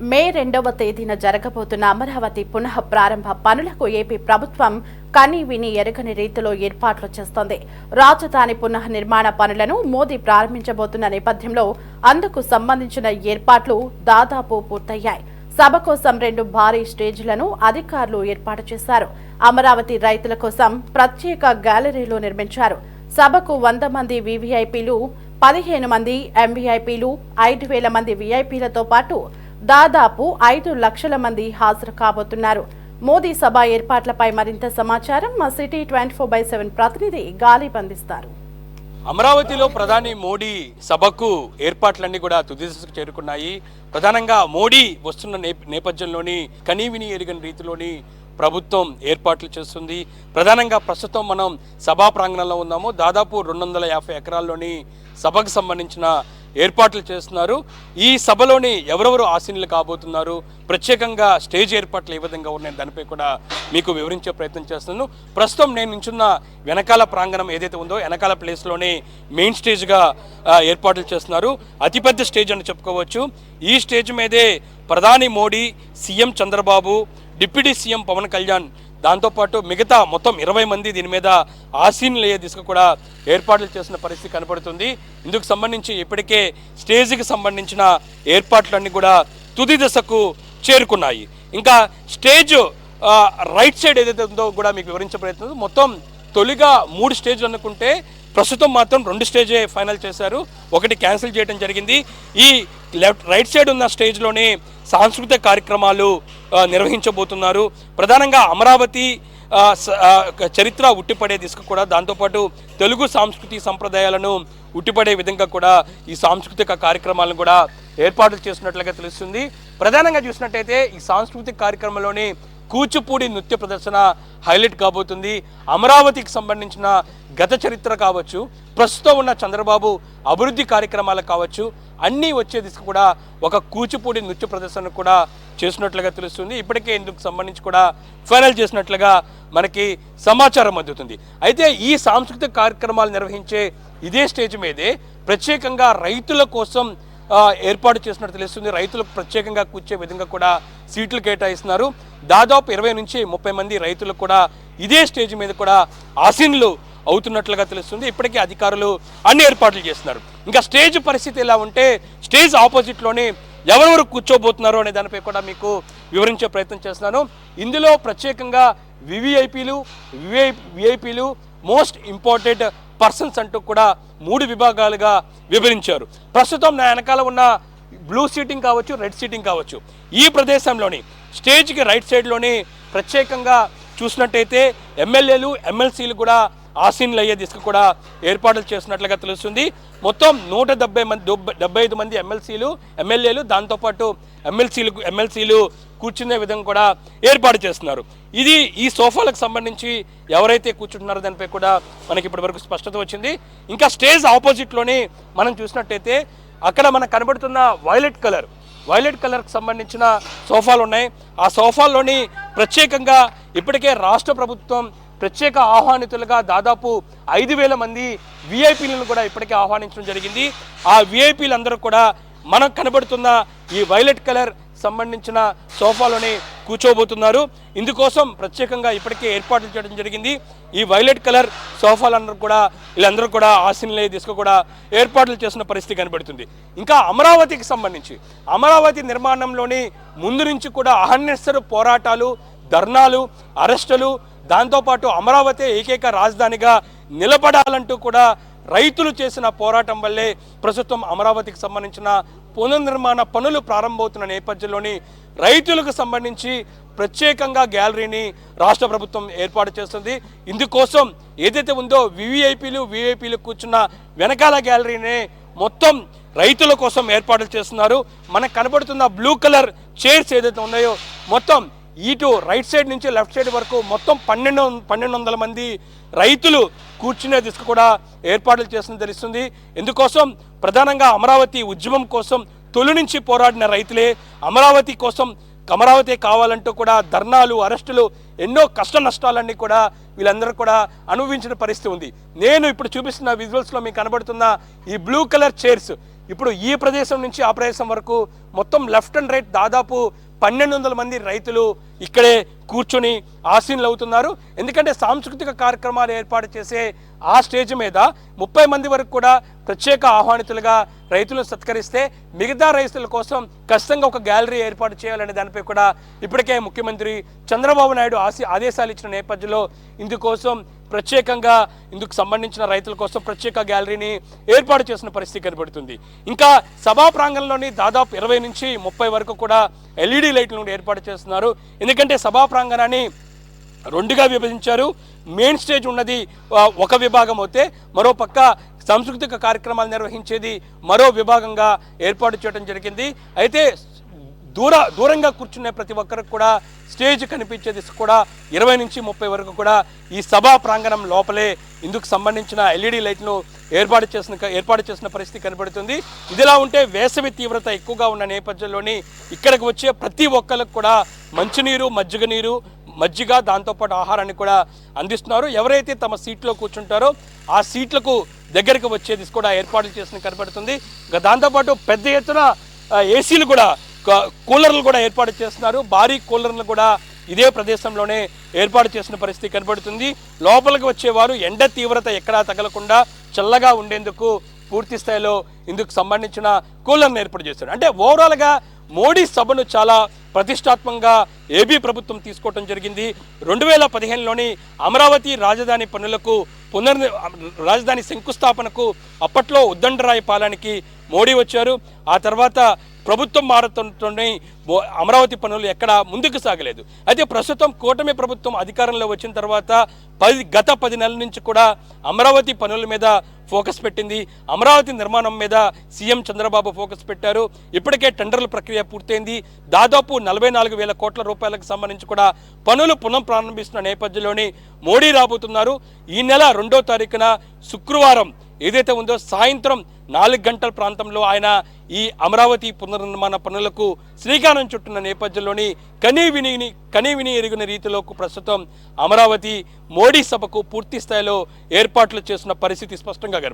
మే 2వ తేదీన జరగబోతున్న అమరావతి పునః ప్రారంభ పనులకు ఏపీ ప్రభుత్వం కని విని ఎరుగని రీతిలో ఏర్పాట్లు చేస్తోంది. రాజధాని పునః నిర్మాణ పనులను మోదీ ప్రారంభించబోతున్న నేపథ్యంలో అందుకు సంబంధించిన ఏర్పాట్లు దాదాపు పూర్తయ్యాయి. సభ కోసం 2 భారీ స్టేజీలను అధికారులు ఏర్పాటు చేశారు. అమరావతి రైతుల కోసం ప్రత్యేక గ్యాలరీలు నిర్మించారు. సభకు 100 మంది వీవీఐపీలు, 15 మంది ఎంవీఐపీలు, 5,000 మంది వీఐపీలతో పాటు దాదాపు 5 లక్షల మంది హాజరు కాబోతున్నారు. మోదీ సభ ఏర్పాట్లపై మరింత సమాచారం మా సిటీ 24/7 ప్రతినిధి గాలిబ్ అందిస్తారు. అమరావతిలో ప్రధాని మోడీ సభకు ఏర్పాట్లన్నీ కూడా తుది దశకు చేరుకున్నాయి. ప్రధానంగా మోడీ వస్తున్న నేపథ్యంలోని కనీవిని ఎరుగని రీతిలోని ప్రభుత్వం ఏర్పాట్లు చేస్తుంది. ప్రధానంగా ప్రస్తుతం మనం సభా ప్రాంగణంలో ఉన్నాము. దాదాపు 250 ఎకరాల్లోని సభకు సంబంధించిన ఏర్పాట్లు చేస్తున్నారు. ఈ సభలోని ఎవరెవరు ఆసీనులు కాబోతున్నారు, ప్రత్యేకంగా స్టేజ్ ఏర్పాట్లు ఏ విధంగా ఉన్నాయి దానిపై కూడా మీకు వివరించే ప్రయత్నం చేస్తున్నాను. ప్రస్తుతం నేను నించున్న వెనకాల ప్రాంగణం ఏదైతే ఉందో వెనకాల ప్లేస్లోనే మెయిన్ స్టేజ్గా ఏర్పాట్లు చేస్తున్నారు. అతిపెద్ద స్టేజ్ అని చెప్పుకోవచ్చు. ఈ స్టేజ్ మీదే ప్రధాని Modi, CM Chandrababu, deputy CM Pawan Kalyan, దాంతోపాటు మిగతా మొత్తం 20 మంది దీని మీద ఆసీనులయ్యే దిశగా కూడా ఏర్పాట్లు చేసిన పరిస్థితి కనపడుతుంది. ఇందుకు సంబంధించి ఇప్పటికే స్టేజ్కి సంబంధించిన ఏర్పాట్లన్నీ కూడా తుది దశకు చేరుకున్నాయి. ఇంకా స్టేజ్ రైట్ సైడ్ ఏదైతే ఉందో కూడా మీకు వివరించే ప్రయత్నం. మొత్తం తొలిగా 3 స్టేజ్లు అనుకుంటే ప్రస్తుతం మాత్రం 2 స్టేజే ఫైనల్ చేశారు. ఒకటి క్యాన్సిల్ చేయడం జరిగింది. ఈ రైట్ సైడ్ ఉన్న స్టేజ్లోనే సాంస్కృతిక కార్యక్రమాలు నిర్వహించబోతున్నారు. ప్రధానంగా అమరావతి చరిత్ర ఉట్టిపడే దిశకు కూడా, దాంతోపాటు తెలుగు సాంస్కృతి సంప్రదాయాలను ఉట్టిపడే విధంగా కూడా ఈ సాంస్కృతిక కార్యక్రమాలను కూడా ఏర్పాట్లు చేస్తున్నట్లుగా తెలుస్తుంది. ప్రధానంగా చూసినట్టయితే ఈ సాంస్కృతిక కార్యక్రమంలోని కూచిపూడి నృత్య ప్రదర్శన హైలైట్ కాబోతుంది. అమరావతికి సంబంధించిన గత చరిత్ర కావచ్చు, ప్రస్తుతం ఉన్న చంద్రబాబు అభివృద్ధి కార్యక్రమాలు కావచ్చు, అన్నీ వచ్చే దిశకు కూడా ఒక కూచిపూడి నృత్య ప్రదర్శన కూడా చేసినట్లుగా తెలుస్తుంది. ఇప్పటికే ఇందుకు సంబంధించి కూడా ఫైనల్ చేసినట్లుగా మనకి సమాచారం అందుతుంది. అయితే ఈ సాంస్కృతిక కార్యక్రమాలు నిర్వహించే ఇదే స్టేజ్ మీదే ప్రత్యేకంగా రైతుల కోసం ఏర్పాటు చేసినట్టు తెలుస్తుంది. రైతులకు ప్రత్యేకంగా కూర్చే విధంగా కూడా సీట్లు కేటాయిస్తున్నారు. దాదాపు 20 నుంచి 30 మంది రైతులకు కూడా ఇదే స్టేజ్ మీద కూడా ఆసీనులు అవుతున్నట్లుగా తెలుస్తుంది. ఇప్పటికే అధికారులు అన్ని ఏర్పాట్లు చేస్తున్నారు. ఇంకా స్టేజ్ పరిస్థితి ఎలా ఉంటే స్టేజ్ ఆపోజిట్లోనే ఎవరెవరు కూర్చోబోతున్నారు అనే దానిపై కూడా మీకు వివరించే ప్రయత్నం చేస్తున్నాను. ఇందులో ప్రత్యేకంగా విఐపీలు మోస్ట్ ఇంపార్టెంట్ పర్సన్స్ అంటూ కూడా 3 విభాగాలుగా వివరించారు. ప్రస్తుతం నా వెనకాల ఉన్న బ్లూ సీటింగ్ కావచ్చు, రెడ్ సీటింగ్ కావచ్చు, ఈ ప్రదేశంలోని స్టేజ్కి రైట్ సైడ్లోని ప్రత్యేకంగా చూసినట్టయితే ఎమ్మెల్యేలు, ఎమ్మెల్సీలు కూడా ఆసీనులు అయ్యే దిశకు కూడా ఏర్పాట్లు చేస్తున్నట్లుగా తెలుస్తుంది. మొత్తం 175 మంది ఎమ్మెల్యేలు, దాంతోపాటు ఎమ్మెల్సీలు కూర్చునే విధంగా కూడా ఏర్పాటు చేస్తున్నారు. ఇది ఈ సోఫాలకు సంబంధించి ఎవరైతే కూర్చుంటున్నారో దానిపై కూడా మనకి ఇప్పటి వరకు స్పష్టత వచ్చింది. ఇంకా స్టేజ్ ఆపోజిట్లోని మనం చూసినట్టయితే అక్కడ మనకు కనబడుతున్న వైలెట్ కలర్కి సంబంధించిన సోఫాలు ఉన్నాయి. ఆ సోఫాల్లోని ప్రత్యేకంగా ఇప్పటికే రాష్ట్ర ప్రభుత్వం ప్రత్యేక ఆహ్వానితులుగా దాదాపు 5,000 మంది వీఐపీలను కూడా ఇప్పటికే ఆహ్వానించడం జరిగింది. ఆ వీఐపీలందరూ కూడా మనకు కనబడుతున్న ఈ వైలెట్ కలర్ సంబంధించిన సోఫాలోనే కూర్చోబోతున్నారు. ఇందుకోసం ప్రత్యేకంగా ఇప్పటికే ఏర్పాట్లు చేయడం జరిగింది. ఈ వైలెట్ కలర్ వీళ్ళందరూ కూడా ఆసీనులే దిశకు కూడా ఏర్పాట్లు చేసిన పరిస్థితి కనబడుతుంది. ఇంకా అమరావతికి సంబంధించి అమరావతి నిర్మాణంలోని ముందు నుంచి కూడా అహర్నిశలు పోరాటాలు, ధర్నాలు, అరెస్టులు, దాంతోపాటు అమరావతి ఏకైక రాజధానిగా నిలబడాలంటూ కూడా రైతులు చేసిన పోరాటం వల్లే ప్రస్తుతం అమరావతికి సంబంధించిన పునర్నిర్మాణ పనులు ప్రారంభమవుతున్న నేపథ్యంలోని రైతులకు సంబంధించి ప్రత్యేకంగా గ్యాలరీని రాష్ట్ర ప్రభుత్వం ఏర్పాటు చేస్తుంది. ఇందుకోసం ఏదైతే ఉందో వీఐపీలు కూర్చున్న వెనకాల గ్యాలరీనే మొత్తం రైతుల కోసం ఏర్పాట్లు చేస్తున్నారు. మనకు కనబడుతున్న బ్లూ కలర్ చైర్స్ ఏదైతే ఉన్నాయో మొత్తం ఇటు రైట్ సైడ్ నుంచి లెఫ్ట్ సైడ్ వరకు మొత్తం 1,200 మంది రైతులు కూర్చునే దిశకు కూడా ఏర్పాట్లు చేస్తున్నది తెలుస్తుంది. ఇందుకోసం ప్రధానంగా అమరావతి ఉద్యమం కోసం తొలి నుంచి పోరాడిన రైతులే అమరావతి కావాలంటూ కూడా ధర్నాలు, అరెస్టులు, ఎన్నో కష్ట నష్టాలన్నీ కూడా వీళ్ళందరూ కూడా అనుభవించిన పరిస్థితి ఉంది. నేను ఇప్పుడు చూపిస్తున్న విజువల్స్లో మీకు కనబడుతున్న ఈ బ్లూ కలర్ చైర్స్ ఇప్పుడు ఈ ప్రదేశం నుంచి ఆ ప్రదేశం వరకు మొత్తం లెఫ్ట్ అండ్ రైట్ దాదాపు 1200 మంది రైతులు ఇక్కడే కూర్చొని ఆసీనులు అవుతున్నారు. ఎందుకంటే సాంస్కృతిక కార్యక్రమాలు ఏర్పాటు చేసే ఆ స్టేజ్ మీద 30 మంది వరకు కూడా ప్రత్యేక ఆహ్వానితులుగా రైతులను సత్కరిస్తే మిగతా రైతుల కోసం ఖచ్చితంగా ఒక గ్యాలరీ ఏర్పాటు చేయాలనే దానిపై కూడా ఇప్పటికే ముఖ్యమంత్రి చంద్రబాబు నాయుడు ఆదేశాలు ఇచ్చిన నేపథ్యంలో ఇందుకోసం ప్రత్యేకంగా ఇందుకు సంబంధించిన రైతుల కోసం ప్రత్యేక గ్యాలరీని ఏర్పాటు చేసిన పరిస్థితి కనబడుతుంది. ఇంకా సభా ప్రాంగణంలోని దాదాపు 20 నుంచి 30 వరకు కూడా ఎల్ఈడి లైట్లను ఏర్పాటు చేస్తున్నారు. ఎందుకంటే సభా ప్రాంగణాన్ని రెండుగా విభజించారు. మెయిన్ స్టేజ్ ఉన్నది ఒక విభాగం అయితే మరో పక్క సాంస్కృతిక కార్యక్రమాలు నిర్వహించేది మరో విభాగంగా ఏర్పాటు చేయడం జరిగింది. అయితే దూరంగా కూర్చునే ప్రతి ఒక్కరికి కూడా స్టేజ్ కనిపించేది కూడా 20 నుంచి 30 వరకు కూడా ఈ సభా ప్రాంగణం లోపలే ఇందుకు సంబంధించిన ఎల్ఈడి లైట్ను ఏర్పాటు చేసిన పరిస్థితి కనబడుతుంది. ఇదిలా ఉంటే వేసవి తీవ్రత ఎక్కువగా ఉన్న నేపథ్యంలోని ఇక్కడికి వచ్చే ప్రతి ఒక్కరికి కూడా మంచినీరు, మజ్జిగ దాంతోపాటు ఆహారాన్ని కూడా అందిస్తున్నారు. ఎవరైతే తమ సీట్లో కూర్చుంటారో ఆ సీట్లకు దగ్గరికి వచ్చేది కూడా ఏర్పాట్లు చేసిన కనబడుతుంది. దాంతోపాటు పెద్ద ఎత్తున ఏసీలు కూడా, కూలర్లు కూడా ఏర్పాటు చేస్తున్నారు. భారీ కూలర్లు కూడా ఇదే ప్రదేశంలోనే ఏర్పాటు చేసిన పరిస్థితి కనబడుతుంది. లోపలికి వచ్చేవారు ఎండ తీవ్రత ఎక్కడా తగలకుండా చల్లగా ఉండేందుకు పూర్తి స్థాయిలో ఇందుకు సంబంధించిన కూలర్ను ఏర్పాటు చేశారు. అంటే ఓవరాల్గా మోడీ సభను చాలా ప్రతిష్టాత్మకంగా ఏపీ ప్రభుత్వం తీసుకోవడం జరిగింది. 2015లోని అమరావతి రాజధాని పనులకు రాజధాని శంకుస్థాపనకు అప్పట్లో ఉద్దండరాయ పాలనకి మోడీ వచ్చారు. ఆ తర్వాత ప్రభుత్వం మారుతుంటేనే అమరావతి పనులు ఎక్కడ ముందుకు సాగలేదు. అయితే ప్రస్తుతం కూటమి ప్రభుత్వం అధికారంలో వచ్చిన తర్వాత గత 10 నెలల నుంచి కూడా అమరావతి పనుల మీద ఫోకస్ పెట్టింది. అమరావతి నిర్మాణం మీద సీఎం చంద్రబాబు ఫోకస్ పెట్టారు. ఇప్పటికే టెండర్ల ప్రక్రియ పూర్తయింది. దాదాపు 44,000 కోట్ల రూపాయలకు సంబంధించి కూడా పనులు పునః ప్రారంభిస్తున్న నేపథ్యంలోని మోడీ రాబోతున్నారు. ఈ నెల 2వ తారీఖున శుక్రవారం ఏదైతే ఉందో సాయంత్రం 4 గంటల ప్రాంతంలో ఆయన ఈ అమరావతి పునర్నిర్మాణ పనులకు శ్రీకారం చుట్టున్న నేపథ్యంలోని కనీవిని ఎరిగిన రీతిలో ప్రస్తుతం అమరావతి మోడీ సభకు పూర్తి స్థాయిలో ఏర్పాట్లు చేస్తున్న పరిస్థితి స్పష్టంగా కనబడుతుంది.